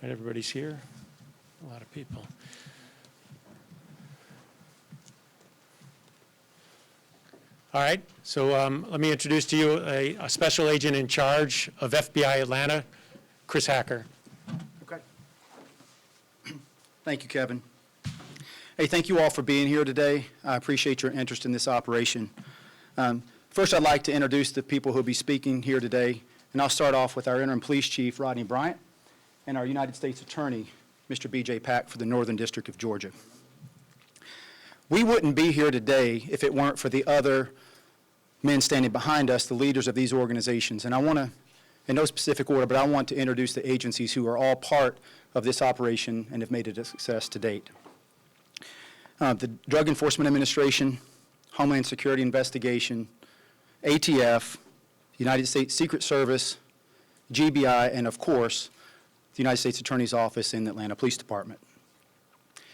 right, everybody's here. A lot of people. All right, so let me introduce to you a special agent in charge of FBI Atlanta, Chris Hacker. Okay. Thank you, Kevin. Hey, thank you all for being here today. I appreciate your interest in this operation. First, I'd like to introduce the people who will be speaking here today, and I'll start off with our Interim Police Chief, Rodney Bryant, and our United States Attorney, Mr. B.J. Pack, for the Northern District of Georgia. We wouldn't be here today if it weren't for the other men standing behind us, the leaders of these organizations. And I want to, in no specific order, but I want to introduce the agencies who are all part of this operation and have made it a success to date. The Drug Enforcement Administration, Homeland Security Investigation, ATF, United States Secret Service, GBI, and of course, the United States Attorney's Office and the Atlanta Police Department.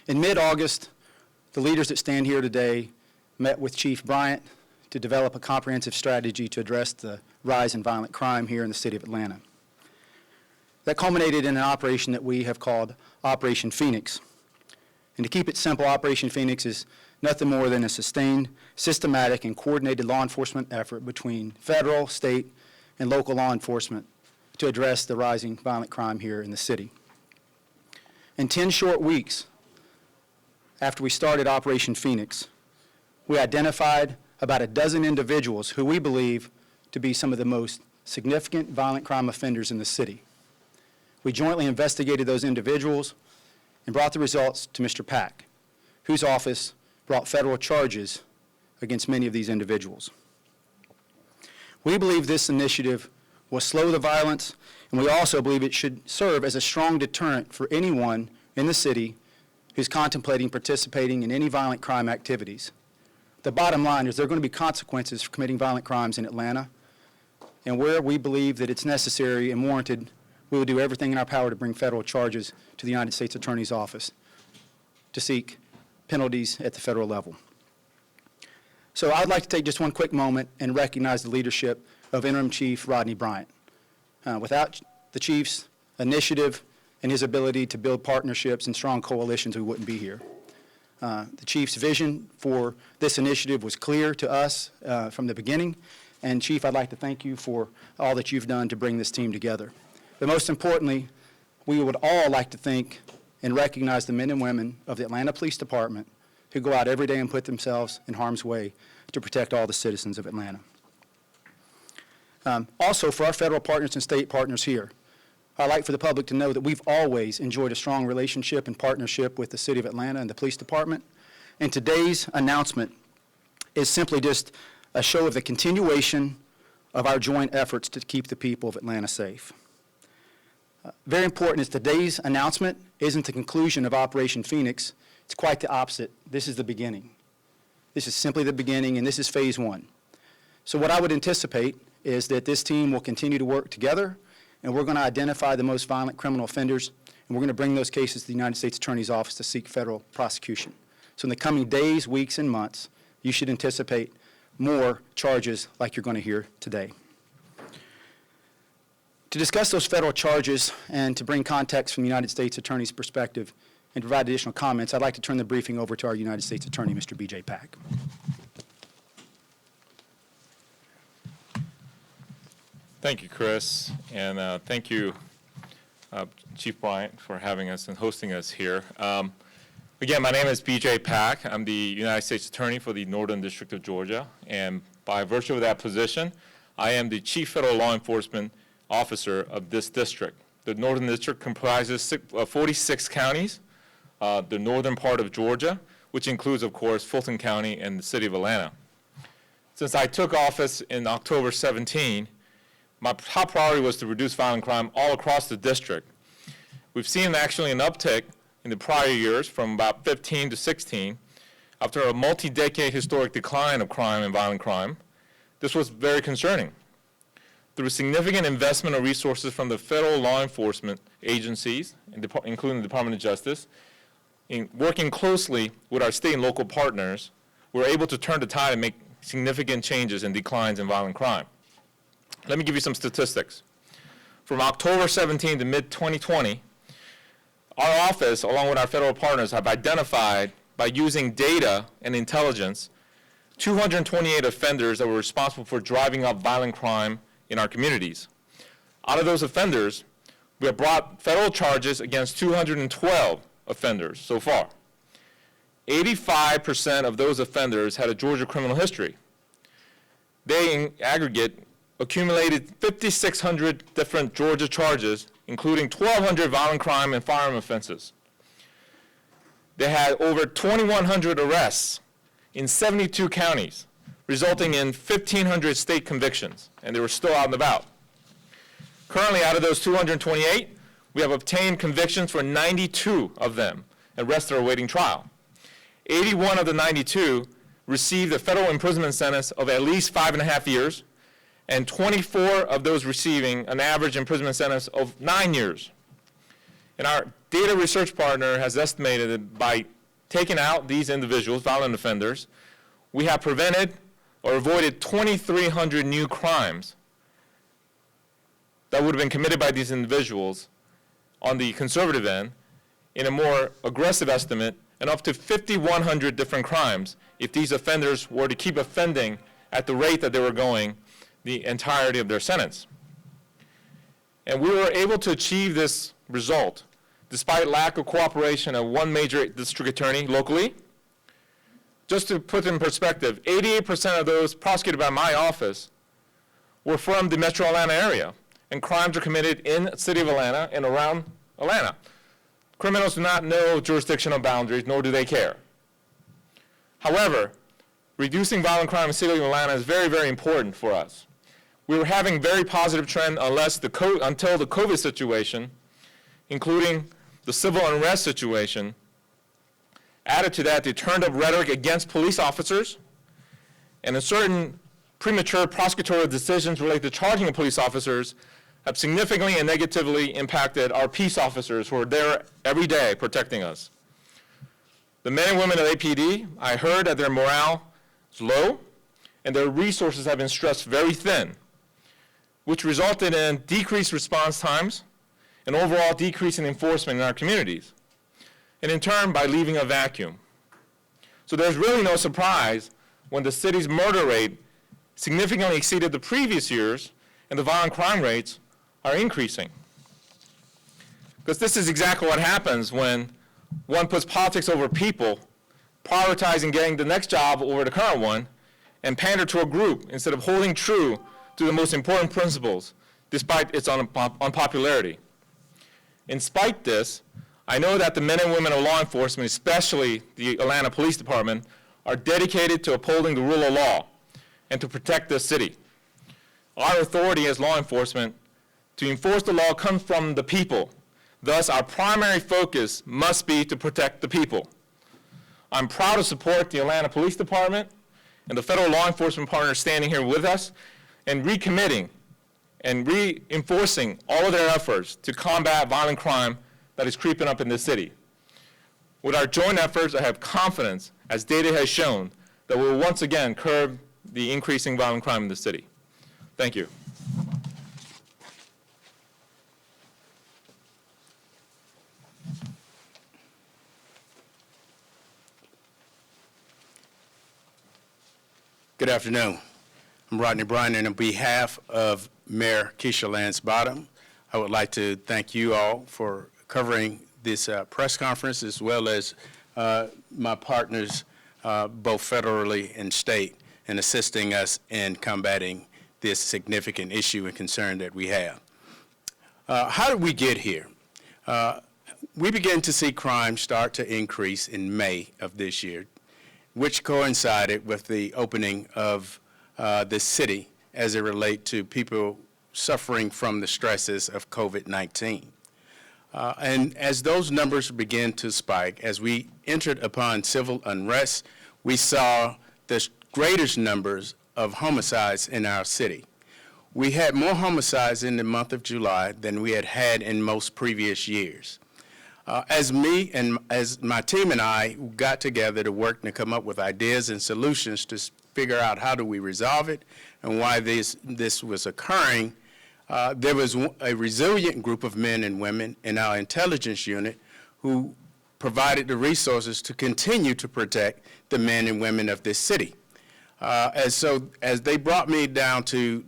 In mid-August, the leaders that stand here today met with Chief Bryant to develop a comprehensive strategy to address the rise in violent crime here in the city of Atlanta. That culminated in an operation that we have called Operation Phoenix. And to keep it simple, Operation Phoenix is nothing more than a sustained, systematic, and coordinated law enforcement effort between federal, state, and local law enforcement to address the rising violent crime here in the city. In 10 short weeks after we started Operation Phoenix, we identified about a dozen individuals who we believe to be some of the most significant violent crime offenders in the city. We jointly investigated those individuals and brought the results to Mr. Pack, whose office brought federal charges against many of these individuals. We believe this initiative will slow the violence, and we also believe it should serve as a strong deterrent for anyone in the city who's contemplating participating in any violent crime activities. The bottom line is there are going to be consequences for committing violent crimes in Atlanta, and where we believe that it's necessary and warranted, we will do everything in our power to bring federal charges to the United States Attorney's Office to seek penalties at the federal level. So I'd like to take just one quick moment and recognize the leadership of Interim Chief Rodney Bryant. Without the Chief's initiative and his ability to build partnerships and strong coalitions, we wouldn't be here. The Chief's vision for this initiative was clear to us from the beginning, and Chief, I'd like to thank you for all that you've done to bring this team together. But most importantly, we would all like to thank and recognize the men and women of the Atlanta Police Department who go out every day and put themselves in harm's way to protect all the citizens of Atlanta. Also, for our federal partners and state partners here, I'd like for the public to know that we've always enjoyed a strong relationship and partnership with the City of Atlanta and the Police Department. And today's announcement is simply just a show of the continuation of our joint efforts to keep the people of Atlanta safe. Very important is today's announcement isn't the conclusion of Operation Phoenix. It's quite the opposite. This is the beginning. This is simply the beginning, and this is phase one. So what I would anticipate is that this team will continue to work together, and we're going to identify the most violent criminal offenders, and we're going to bring those cases to the United States Attorney's Office to seek federal prosecution. So in the coming days, weeks, and months, you should anticipate more charges like you're going to hear today. To discuss those federal charges and to bring context from the United States Attorney's perspective and provide additional comments, I'd like to turn the briefing over to our United States Attorney, Mr. B.J. Pack. Thank you, Chris, and thank you, Chief Bryant, for having us and hosting us here. Again, my name is B.J. Pack. I'm the United States Attorney for the Northern District of Georgia, and by virtue of that position, I am the Chief Federal Law Enforcement Officer of this district. The Northern District comprises 46 counties, the northern part of Georgia, which includes, of course, Fulton County and the city of Atlanta. Since I took office in October 17, my top priority was to reduce violent crime all across the district. We've seen actually an uptick in the prior years from about 15 to 16. After a multi-decade historic decline of crime and violent crime, this was very concerning. Through significant investment of resources from the federal law enforcement agencies, including the Department of Justice, in working closely with our state and local partners, we're able to turn the tide and make significant changes in declines in violent crime. Let me give you some statistics. From October 17 to mid-2020, Our office, along with our federal partners, have identified, by using data and intelligence, 228 offenders that were responsible for driving up violent crime in our communities. Out of those offenders, we have brought federal charges against 212 offenders so far. 85% of those offenders had a Georgia criminal history. They, in aggregate, accumulated 5,600 different Georgia charges, including 1,200 violent crime and firearm offenses. They had over 2,100 arrests in 72 counties, resulting in 1,500 state convictions, and they were still out and about. Currently, out of those 228, we have obtained convictions for 92 of them, and the rest are awaiting trial. 81 of the 92 received a federal imprisonment sentence of at least 5.5 years, and 24 of those receiving an average imprisonment sentence of 9 years. And our data research partner has estimated that by taking out these individuals, violent offenders, we have prevented or avoided 2,300 new crimes that would have been committed by these individuals on the conservative end, in a more aggressive estimate, and up to 5,100 different crimes if these offenders were to keep offending at the rate that they were going the entirety of their sentence. And we were able to achieve this result despite lack of cooperation of one major district attorney locally. Just to put in perspective, 88% of those prosecuted by my office were from the metro Atlanta area, and crimes are committed in the city of Atlanta and around Atlanta. Criminals do not know jurisdictional boundaries, nor do they care. However, reducing violent crime in the city of Atlanta is very, very important for us. We were having very positive trend until the COVID situation, including the civil unrest situation. Added to that, the turned up rhetoric against police officers, and a certain premature prosecutorial decisions related to charging of police officers have significantly and negatively impacted our peace officers who are there every day protecting us. The men and women of APD, I heard that their morale is low and their resources have been stretched very thin, which resulted in decreased response times and overall decrease in enforcement in our communities, and in turn by leaving a vacuum. So there's really no surprise when the city's murder rate significantly exceeded the previous years and the violent crime rates are increasing. Because this is exactly what happens when one puts politics over people, prioritizing getting the next job over the current one, and pander to a group instead of holding true to the most important principles, despite its unpopularity. In spite this, I know that the men and women of law enforcement, especially the Atlanta Police Department, are dedicated to upholding the rule of law and to protect the city. Our authority as law enforcement to enforce the law comes from the people. Thus, our primary focus must be to protect the people. I'm proud to support the Atlanta Police Department and the federal law enforcement partners standing here with us and recommitting and reinforcing all of their efforts to combat violent crime that is creeping up in this city. With our joint efforts, I have confidence, as data has shown, that we will once again curb the increasing violent crime in the city. Thank you. Good afternoon. I'm Rodney Bryan, and on behalf of Mayor Keisha Lance Bottom, I would like to thank you all for covering this press conference, as well as my partners, both federally and state, in assisting us in combating this significant issue and concern that we have. How did we get here? We began to see crime start to increase in May of this year, which coincided with the opening of the city as it relates to people suffering from the stresses of COVID-19. And as those numbers began to spike, as we entered upon civil unrest, we saw the greatest numbers of homicides in our city. We had more homicides in the month of July than we had had in most previous years. As my team and I got together to work to come up with ideas and solutions to figure out how do we resolve it and why this was occurring, there was a resilient group of men and women in our intelligence unit who provided the resources to continue to protect the men and women of this city. As they brought me down to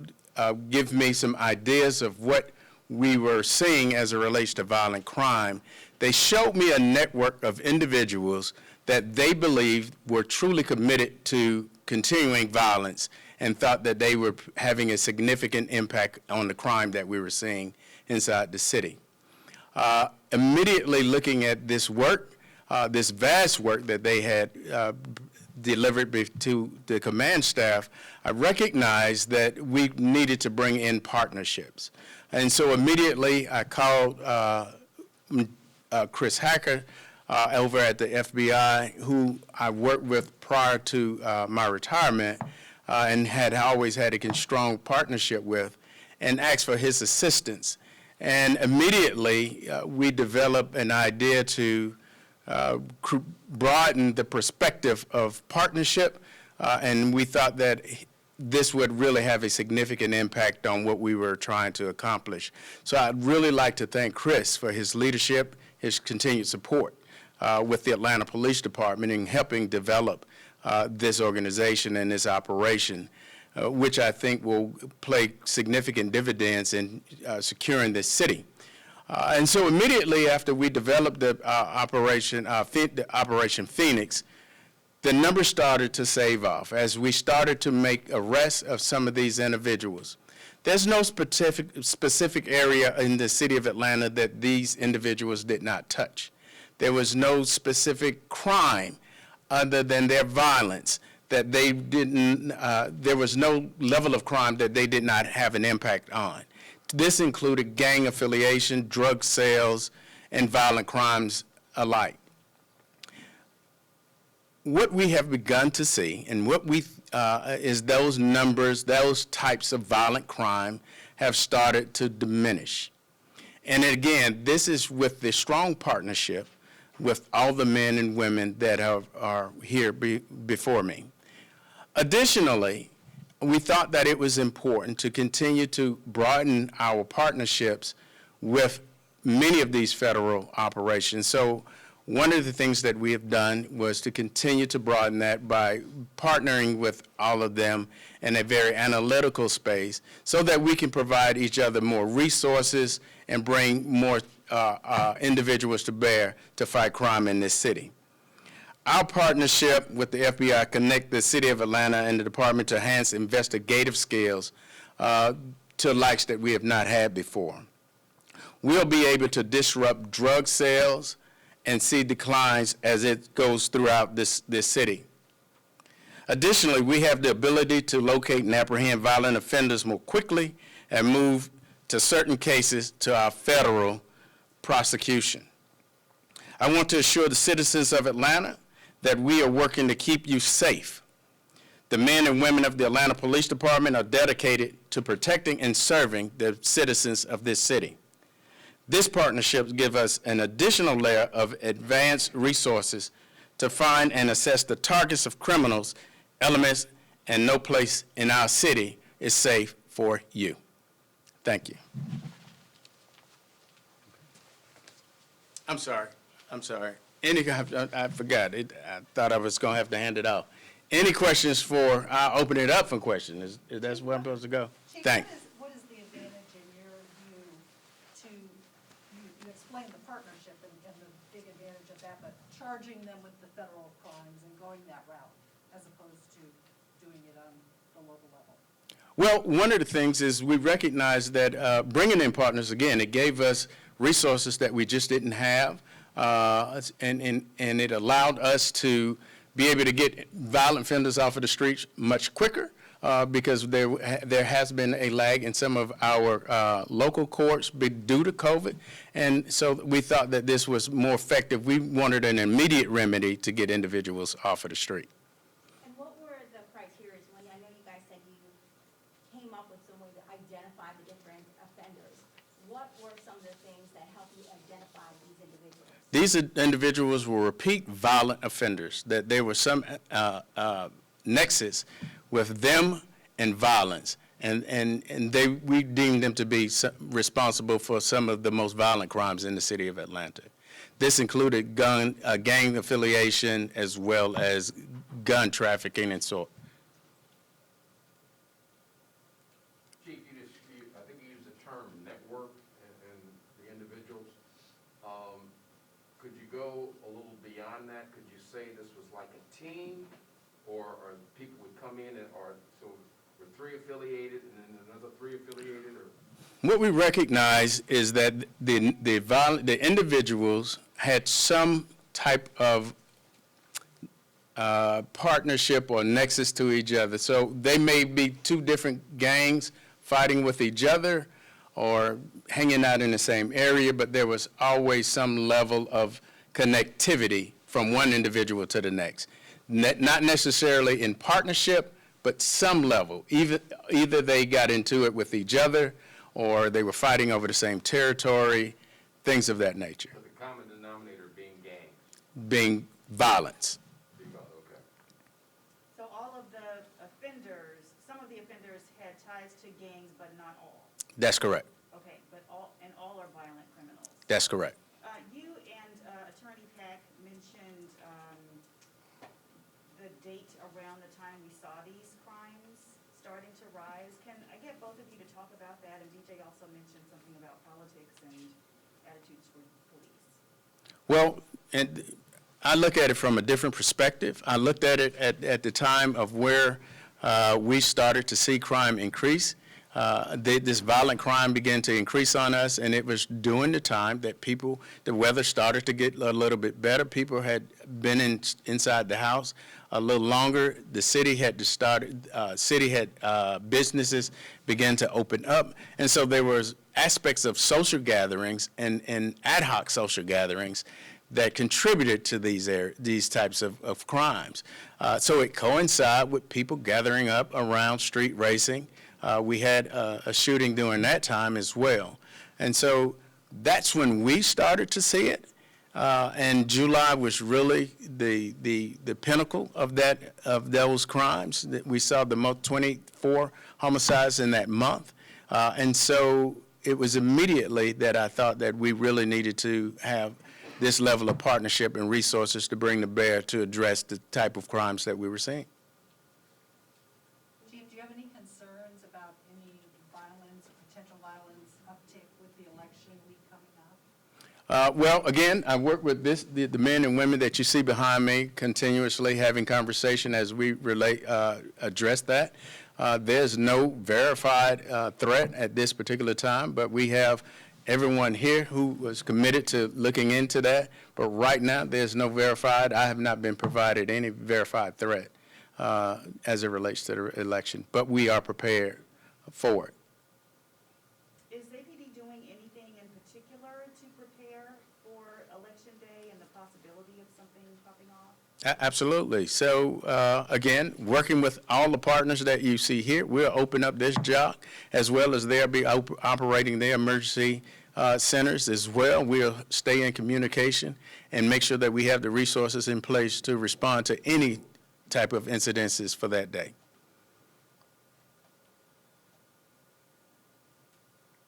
give me some ideas of what we were seeing as it relates to violent crime, they showed me a network of individuals that they believed were truly committed to continuing violence and thought that they were having a significant impact on the crime that we were seeing inside the city. Immediately looking at this work, this vast work that they had delivered to the command staff, I recognized that we needed to bring in partnerships. And so immediately I called Chris Hacker over at the FBI, who I worked with prior to my retirement and had always had a strong partnership with, and asked for his assistance. And immediately we developed an idea to broaden the perspective of partnership, and we thought that this would really have a significant impact on what we were trying to accomplish. So I'd really like to thank Chris for his leadership, his continued support with the Atlanta Police Department in helping develop this organization and this operation, which I think will play significant dividends in securing this city. And so immediately after we developed the Operation Phoenix, the numbers started to save off as we started to make arrests of some of these individuals. There's no specific area in the city of Atlanta that these individuals did not touch. There was no specific crime other than their violence that they didn't, there was no level of crime that they did not have an impact on. This included gang affiliation, drug sales, and violent crimes alike. What we have begun to see, and what we is those numbers, those types of violent crime have started to diminish. And again, this is with the strong partnership with all the men and women that are here before me. Additionally, we thought that it was important to continue to broaden our partnerships with many of these federal operations. So one of the things that we have done was to continue to broaden that by partnering with all of them in a very analytical space so that we can provide each other more resources and bring more individuals to bear to fight crime in this city. Our partnership with the FBI connect the City of Atlanta and the Department to enhance investigative skills to likes that we have not had before. We'll be able to disrupt drug sales and see declines as it goes throughout this city. Additionally, we have the ability to locate and apprehend violent offenders more quickly and move to certain cases to our federal prosecution. I want to assure the citizens of Atlanta that we are working to keep you safe. The men and women of the Atlanta Police Department are dedicated to protecting and serving the citizens of this city. This partnership gives us an additional layer of advanced resources to find and assess the targets of criminals, elements, and no place in our city is safe for you. Thank you. I'm sorry. I forgot. I thought I was going to have to hand it out. Any questions I'll open it up for questions. Is that where I'm supposed to go? Chief, Thanks. what is the advantage in your view to, you explained the partnership and the big advantage of that, but charging them with the federal crimes and going that route as opposed to doing it on the local level? Well, one of the things is we recognize that bringing in partners, again, it gave us resources that we just didn't have, and it allowed us to be able to get violent offenders off of the streets much quicker because there has been a lag in some of our local courts due to COVID, and so we thought that this was more effective. We wanted an immediate remedy to get individuals off of the street. And what were the criteria when I know you guys said you came up with some way to identify the different offenders? What were some of the things that helped you identify these individuals? These individuals were repeat violent offenders, that there was some nexus with them and violence, and we deemed them to be responsible for some of the most violent crimes in the city of Atlanta. This included gang affiliation as well as gun trafficking and so. Chief, I think you used the term network and the individuals. Could you go a little beyond that? Could you say this was like a team, or people would come in and, or so were 3 affiliated and then another 3 affiliated, or? What we recognize is that the individuals had some type of partnership or nexus to each other. So they may be 2 different gangs fighting with each other or hanging out in the same area, but there was always some level of connectivity from one individual to the next. Not necessarily in partnership, but some level. Either they got into it with each other, or they were fighting over the same territory, things of that nature. So the common denominator being gangs? Being violence. Okay. So all of the offenders, some of the offenders had ties to gangs, but not all. That's correct. Okay, but all are violent criminals. That's correct. You and Attorney Pack mentioned the date around the time we saw these crimes starting to rise. Can I get both of you to talk about that? And DJ also mentioned something about politics and attitudes toward police. Well, and I look at it from a different perspective. I looked at it at the time of where we started to see crime increase. This violent crime began to increase on us, and it was during the time that the weather started to get a little bit better. People had been inside the house a little longer. The city had businesses began to open up, and so there was aspects of social gatherings and ad hoc social gatherings that contributed to these types of crimes. So it coincided with people gathering up around street racing. We had a shooting during that time as well. And so that's when we started to see it. And July was really the pinnacle of those crimes. We saw the most 24 homicides in that month. And so it was immediately that I thought that we really needed to have this level of partnership and resources to bring to bear to address the type of crimes that we were seeing. Chief, do you have any concerns about any violence or potential violence uptick with the election week coming up? Well, again, I work with the men and women that you see behind me continuously having conversation as we address that. There's no verified threat at this particular time, but we have everyone here who was committed to looking into that. But right now, there's no verified. I have not been provided any verified threat as it relates to the election, but we are prepared for it. Is APD doing anything in particular to prepare for Election Day and the possibility of something popping off? Absolutely. So, again, working with all the partners that you see here, we'll open up this JOC as well as they'll be operating their emergency centers as well. We'll stay in communication and make sure that we have the resources in place to respond to any type of incidences for that day.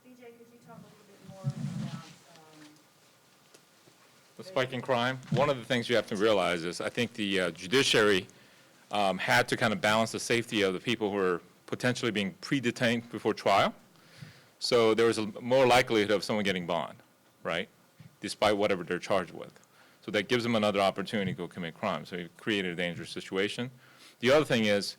DJ, could you talk a little bit more about The spike in crime, one of the things you have to realize is I think the judiciary had to kind of balance the safety of the people who are potentially being pre-detained before trial. So there was a more likelihood of someone getting bond, right, despite whatever they're charged with. So that gives them another opportunity to go commit crime. So it created a dangerous situation. The other thing is,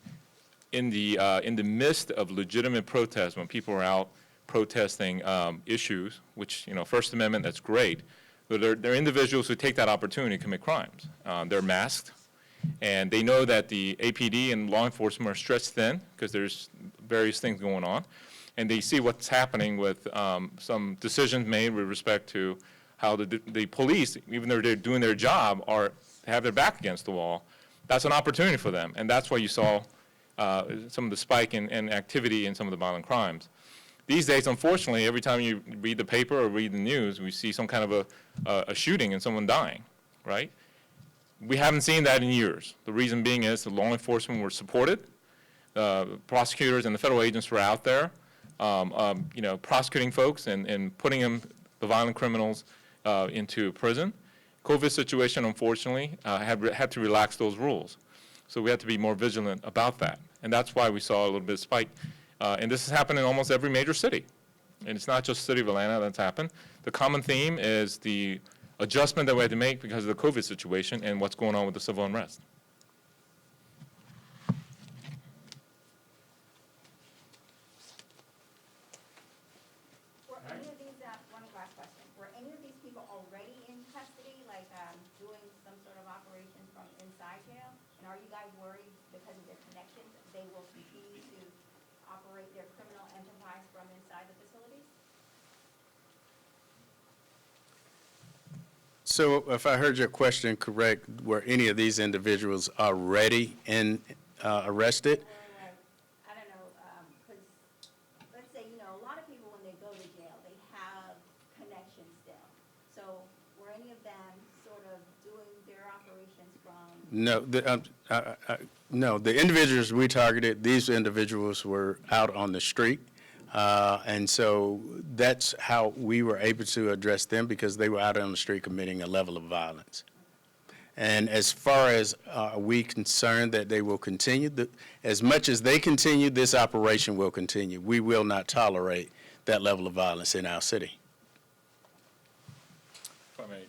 in the midst of legitimate protests, when people are out protesting issues, which, First Amendment, that's great, but there are individuals who take that opportunity to commit crimes. They're masked, and they know that the APD and law enforcement are stretched thin because there's various things going on, and they see what's happening with some decisions made with respect to how the police, even though they're doing their job, have their back against the wall. That's an opportunity for them, and that's why you saw some of the spike in activity in some of the violent crimes. These days, unfortunately, every time you read the paper or read the news, we see some kind of a shooting and someone dying, right? We haven't seen that in years. The reason being is the law enforcement were supported. Prosecutors and the federal agents were out there, prosecuting folks and putting the violent criminals into prison. COVID situation, unfortunately, had to relax those rules. So we had to be more vigilant about that. And that's why we saw a little bit of spike. And this has happened in almost every major city. And it's not just the city of Atlanta that's happened. The common theme is the adjustment that we had to make because of the COVID situation and what's going on with the civil unrest. Were any of these, one last question, were any of these people already in custody, like doing some sort of operation from inside jail? And are you guys worried because of their connections, they will continue to operate their criminal enterprise from inside the facilities? So if I heard your question correct, were any of these individuals already arrested? I don't know, because, let's say, a lot of people, when they go to jail, they have connections still. So were any of them sort of doing their operations from? No, the individuals we targeted, these individuals were out on the street. And so that's how we were able to address them, because they were out on the street committing a level of violence. And as far as are we concerned that they will continue, as much as they continue, this operation will continue. We will not tolerate that level of violence in our city. If I may,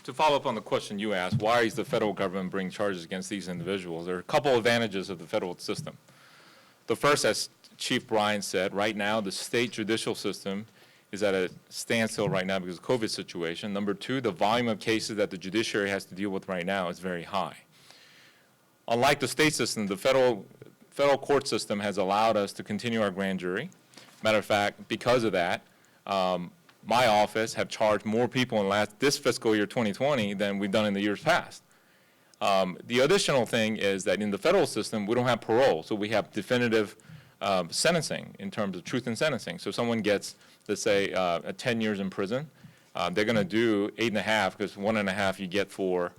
to follow up on the question you asked, why is the federal government bringing charges against these individuals? There are a couple advantages of the federal system. The first, as Chief Bryant said, right now the state judicial system is at a standstill right now because of the COVID situation. Number two, the volume of cases that the judiciary has to deal with right now is very high. Unlike the state system, the federal court system has allowed us to continue our grand jury. Matter of fact, because of that, my office have charged more people in this fiscal year 2020 than we've done in the years past. The additional thing is that in the federal system, we don't have parole, so we have definitive sentencing in terms of truth in sentencing. So if someone gets, let's say, 10 years in prison, they're going to do 8.5 because 1.5 you get for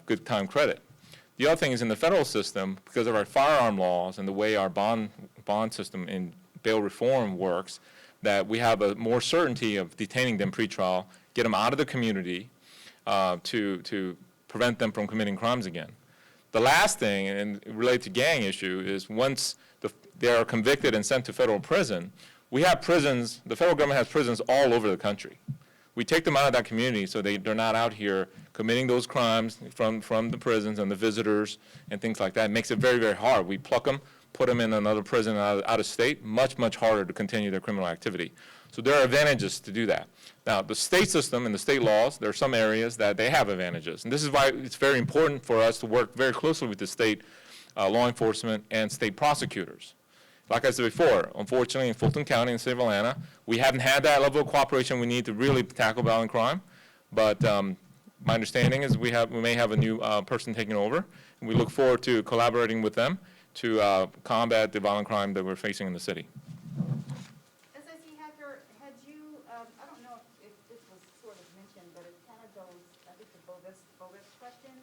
good time credit. The other thing is in the federal system, because of our firearm laws and the way our bond system in bail reform works, that we have a more certainty of detaining them pretrial, get them out of the community to prevent them from committing crimes again. The last thing, and related to gang issue, is once they are convicted and sent to federal prison, we have prisons, the federal government has prisons all over the country. We take them out of that community so they're not out here committing those crimes from the prisons and the visitors and things like that. It makes it very, very hard. We pluck them, put them in another prison out of state, much, much harder to continue their criminal activity. So there are advantages to do that. Now, the state system and the state laws, there are some areas that they have advantages. And this is why it's very important for us to work very closely with the state law enforcement and state prosecutors. Like I said before, unfortunately in Fulton County and the city of Atlanta, we haven't had that level of cooperation we need to really tackle violent crime. But my understanding is we may have a new person taking over, and we look forward to collaborating with them to combat the violent crime that we're facing in the city. SIC Hacker, had you, I don't know if this was sort of mentioned, but it kind of goes, I think, the bogus question.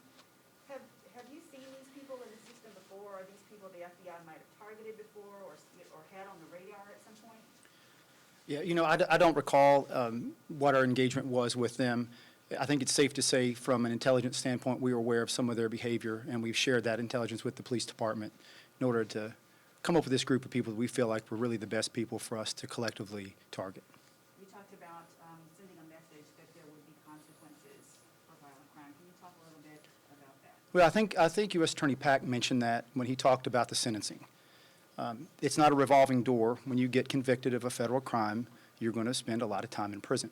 Have you seen these people in the system before? Are these people the FBI might have targeted before or had on the radar at some point? Yeah, I don't recall what our engagement was with them. I think it's safe to say from an intelligence standpoint, we were aware of some of their behavior, and we've shared that intelligence with the police department in order to come up with this group of people that we feel like were really the best people for us to collectively target. You talked about sending a message that there would be consequences for violent crime. Can you talk a little bit about that? Well, I think U.S. Attorney Pack mentioned that when he talked about the sentencing. It's not a revolving door. When you get convicted of a federal crime, you're going to spend a lot of time in prison.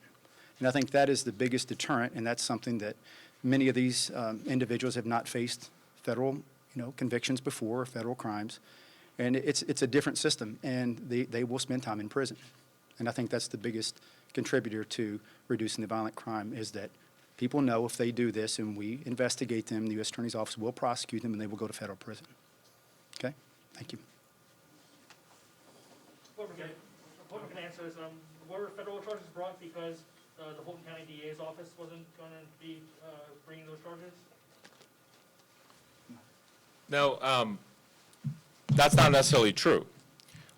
And I think that is the biggest deterrent, and that's something that many of these individuals have not faced federal, convictions before, or federal crimes. And it's a different system, and they will spend time in prison. And I think that's the biggest contributor to reducing the violent crime, is that people know if they do this and we investigate them, the U.S. Attorney's Office will prosecute them and they will go to federal prison. Okay? Thank you. Fulton can answer this. Were federal charges brought because the Fulton County DA's office wasn't going to be bringing those charges? No, that's not necessarily true.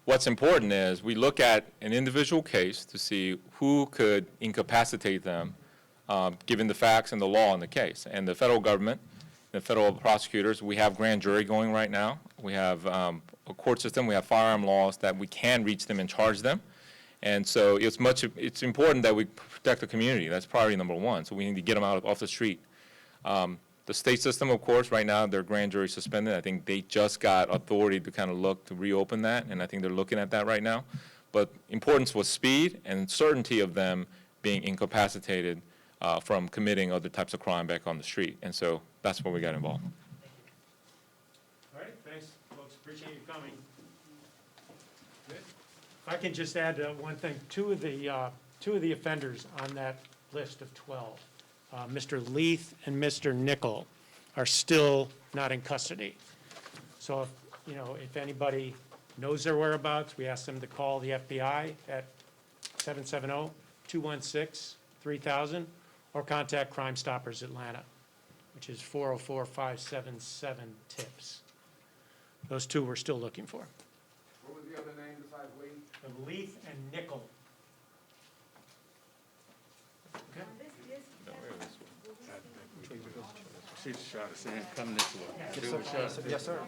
What's important is we look at an individual case to see who could incapacitate them given the facts and the law in the case. And the federal government, the federal prosecutors, we have grand jury going right now. We have a court system, we have firearm laws that we can reach them and charge them. And so it's important that we protect the community. That's priority number one. So we need to get them out off the street. The state system, of course, right now, their grand jury suspended. I think they just got authority to kind of look to reopen that, and I think they're looking at that right now. But importance was speed and certainty of them being incapacitated from committing other types of crime back on the street. And so that's where we got involved. All right, thanks, folks, appreciate you coming. If I can just add one thing, two of the offenders on that list of 12, Mr. Leith and Mr. Nickel, are still not in custody. So, if anybody knows their whereabouts, we ask them to call the FBI at 770-216-3000, or contact Crime Stoppers Atlanta, which is 404-577-TIPS. Those two we're still looking for. What was the other name besides Lee? Leith and Nickel. Okay. Shoot a shot of sand, come this way. Yes, sir.